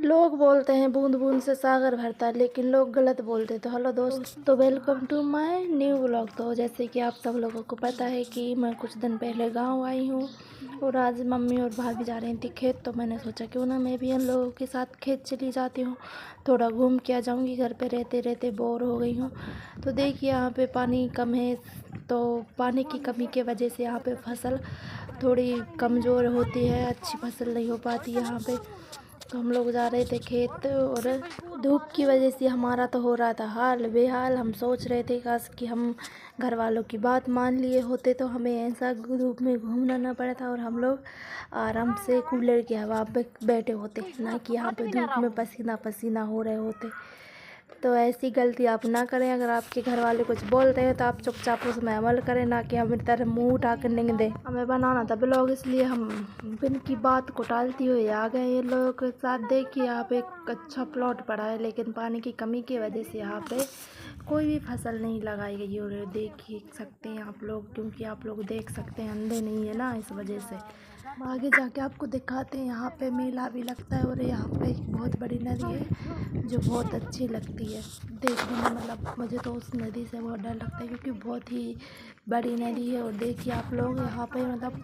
लोग बोलते हैं बूंद बूंद से सागर भरता है, लेकिन लोग गलत बोलते हैं। तो हेलो दोस्त, तो welcome to my new vlog. तो जैसे कि आप सब लोगों को पता है कि मैं कुछ दिन पहले गांव आई हूँ और आज मम्मी और भाभी जा रही थी खेत। तो मैंने सोचा क्यों ना मैं भी इन लोगों के साथ खेत चली जाती हूँ, थोड़ा घूम के आ जाऊँगी। घर पे रहते रहते बोर हो गई हूँ। तो देखिए यहाँ पे पानी कम है, तो पानी की कमी की वजह से यहाँ पे फसल थोड़ी कमज़ोर होती है, अच्छी फसल नहीं हो पाती यहाँ पे। तो हम लोग जा रहे थे खेत और धूप की वजह से हमारा तो हो रहा था हाल बेहाल। हम सोच रहे थे काश कि हम घर वालों की बात मान लिए होते तो हमें ऐसा धूप में घूमना ना पड़ता और हम लोग आराम से कूलर की हवा पे बैठे होते, ना कि यहाँ पे धूप में पसीना पसीना हो रहे होते। तो ऐसी गलती आप ना करें। अगर आपके घर वाले कुछ बोलते हैं तो आप चुपचाप उसमें अमल करें, ना कि हमें तरह मुंह उठा कर निंग दें। हमें बनाना था ब्लॉग, इसलिए हम इनकी बात को टालते हुए आ गए ये लोगों के साथ। देखिए यहाँ पे एक अच्छा प्लॉट पड़ा है, लेकिन पानी की कमी की वजह से यहाँ पे कोई भी फसल नहीं लगाई गई। और देख ही सकते हैं आप लोग, क्योंकि आप लोग देख सकते हैं अंधे नहीं है ना, इस वजह से। आगे जाके आपको दिखाते हैं। यहाँ पे मेला भी लगता है और यहाँ पे एक बहुत बड़ी नदी है जो बहुत अच्छी लगती है देखने में। मतलब मुझे तो उस नदी से बहुत डर लगता है, क्योंकि बहुत ही बड़ी नदी है। और देखिए आप लोग यहाँ पे मतलब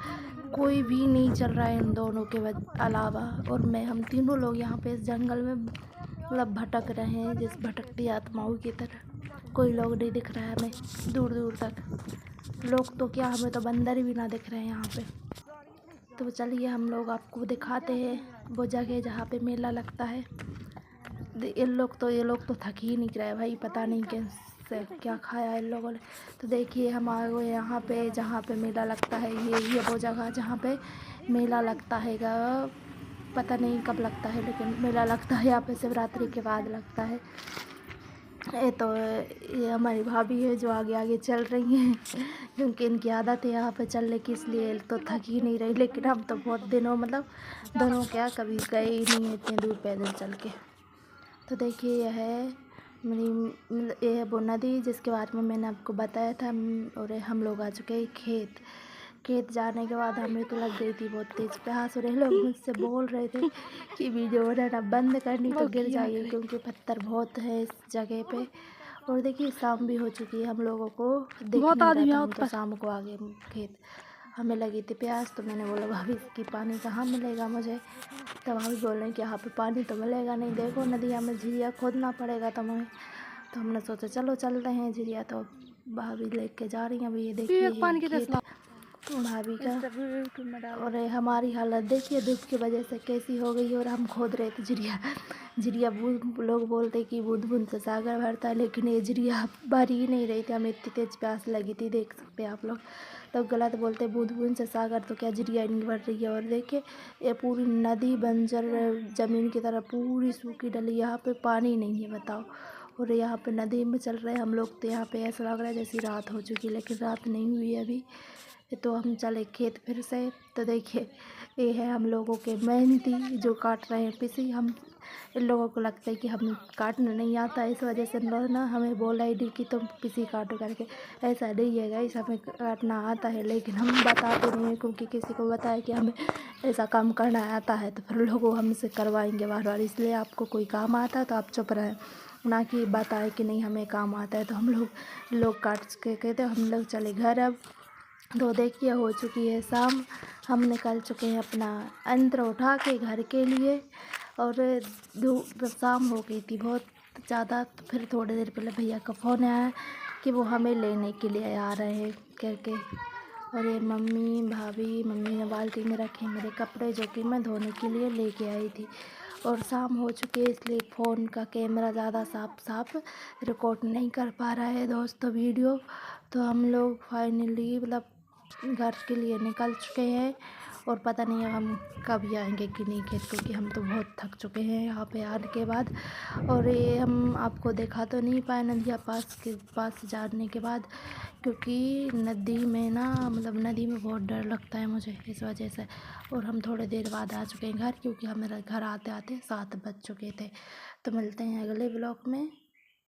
कोई भी नहीं चल रहा है इन दोनों के अलावा। और हम तीनों लोग यहाँ पे इस जंगल में मतलब भटक रहे हैं जिस भटकती आत्माओं की तरह। कोई लोग नहीं दिख रहा है हमें दूर दूर तक। लोग तो क्या, हमें तो बंदर भी ना दिख रहे हैं यहाँ पे। तो चलिए हम लोग आपको दिखाते हैं वो जगह जहाँ पे मेला लगता है। ये लोग तो थक ही नहीं रहे भाई, पता नहीं कैसे क्या खाया इन लोगों ने। तो देखिए हम आ गए यहाँ पे जहाँ पे मेला लगता है। ये वो जगह जहाँ पे मेला लगता है पता नहीं कब लगता है, लेकिन मेला लगता है यहाँ पे शिवरात्रि के बाद लगता है। ये हमारी भाभी है जो आगे आगे चल रही हैं, क्योंकि इनकी आदत है यहाँ पे चलने की, इसलिए तो थक ही नहीं रही। लेकिन हम तो बहुत दिनों क्या कभी गए ही नहीं इतने दूर पैदल चल के। तो देखिए यह है ये है वो नदी जिसके बारे में मैंने आपको बताया था। और हम लोग आ चुके हैं खेत जाने के बाद हमें तो लग गई थी बहुत तेज़ प्यास। और ये लोग मुझसे बोल रहे थे कि वीडियो बनाना बंद करनी तो गिर जाइए, क्योंकि पत्थर बहुत है इस जगह पे। और देखिए शाम भी हो चुकी है, हम लोगों को दिख नहीं रहा था। हम तो शाम को आ गए खेत। हमें लगी थी प्यास, तो मैंने बोला भाभी कि पानी कहाँ मिलेगा मुझे। तो भाभी बोल रहे हैं कि यहाँ पे पानी तो मिलेगा नहीं, देखो नदिया में झिरिया खोदना पड़ेगा तुम्हें। तो हमने सोचा चलो चल रहे हैं झिरिया। तो भाभी लेके जा रही हैं। अभी ये देखिए खेत भाभी का। और हमारी हालत देखिए धूप की वजह से कैसी हो गई। और हम खोद रहे थे झिरिया लोग बोलते कि बूंद बूंद से सागर भरता है, लेकिन ये झिरिया भर ही नहीं रही थी। हमें इतनी तेज प्यास लगी थी, देख सकते हैं आप लोग। तो गलत बोलते बूंद बूंद से सागर, तो क्या झिरिया नहीं भर रही है। और देखिए ये पूरी नदी बंजर ज़मीन की तरह पूरी सूखी डली, यहाँ पे पानी नहीं है बताओ। और यहाँ पे नदी में चल रहे हम लोग, तो यहाँ पे ऐसा लग रहा है जैसी रात हो चुकी, लेकिन रात नहीं हुई है अभी। तो हम चले खेत फिर से। तो देखिए ये है हम लोगों के मेहनती जो काट रहे हैं पिसी। हम इन लोगों को लगता है कि हम काटने नहीं आता, इस वजह से लोग ना हमें बोला ही नहीं कि तुम पिसी काटो करके। ऐसा नहीं है गाइस, हमें काटना आता है, लेकिन हम बताते नहीं हैं, क्योंकि किसी को बताया कि हमें ऐसा काम करना आता है तो फिर लोग हमसे करवाएंगे बार बार। इसलिए आपको कोई काम आता है तो आप चुप रहें, ना कि बताए कि नहीं हमें काम आता है। तो हम लोग काट के कहते हम लोग चले घर अब। तो देखिए हो चुकी है शाम, हम निकल चुके हैं अपना यंत्र उठा के घर के लिए। और धूप शाम हो गई थी बहुत ज़्यादा। तो फिर थोड़ी देर पहले भैया का फ़ोन आया कि वो हमें लेने के लिए आ रहे हैं करके। और ये मम्मी ने बाल्टी में रखे मेरे कपड़े, जो कि मैं धोने के लिए लेके आई थी। और शाम हो चुकी है, इसलिए फ़ोन का कैमरा ज़्यादा साफ रिकॉर्ड नहीं कर पा रहा है दोस्तों वीडियो। तो हम लोग फाइनली मतलब घर के लिए निकल चुके हैं। और पता नहीं अब हम कब आएंगे कि नहीं खेत, क्योंकि हम तो बहुत थक चुके हैं यहाँ पे आने के बाद। और ये हम आपको दिखा तो नहीं पाए नदिया पास जाने के बाद, क्योंकि नदी में ना मतलब नदी में बहुत डर लगता है मुझे, इस वजह से। और हम थोड़ी देर बाद आ चुके हैं घर, क्योंकि हमारे घर आते आते 7 बज चुके थे। तो मिलते हैं अगले ब्लॉग में।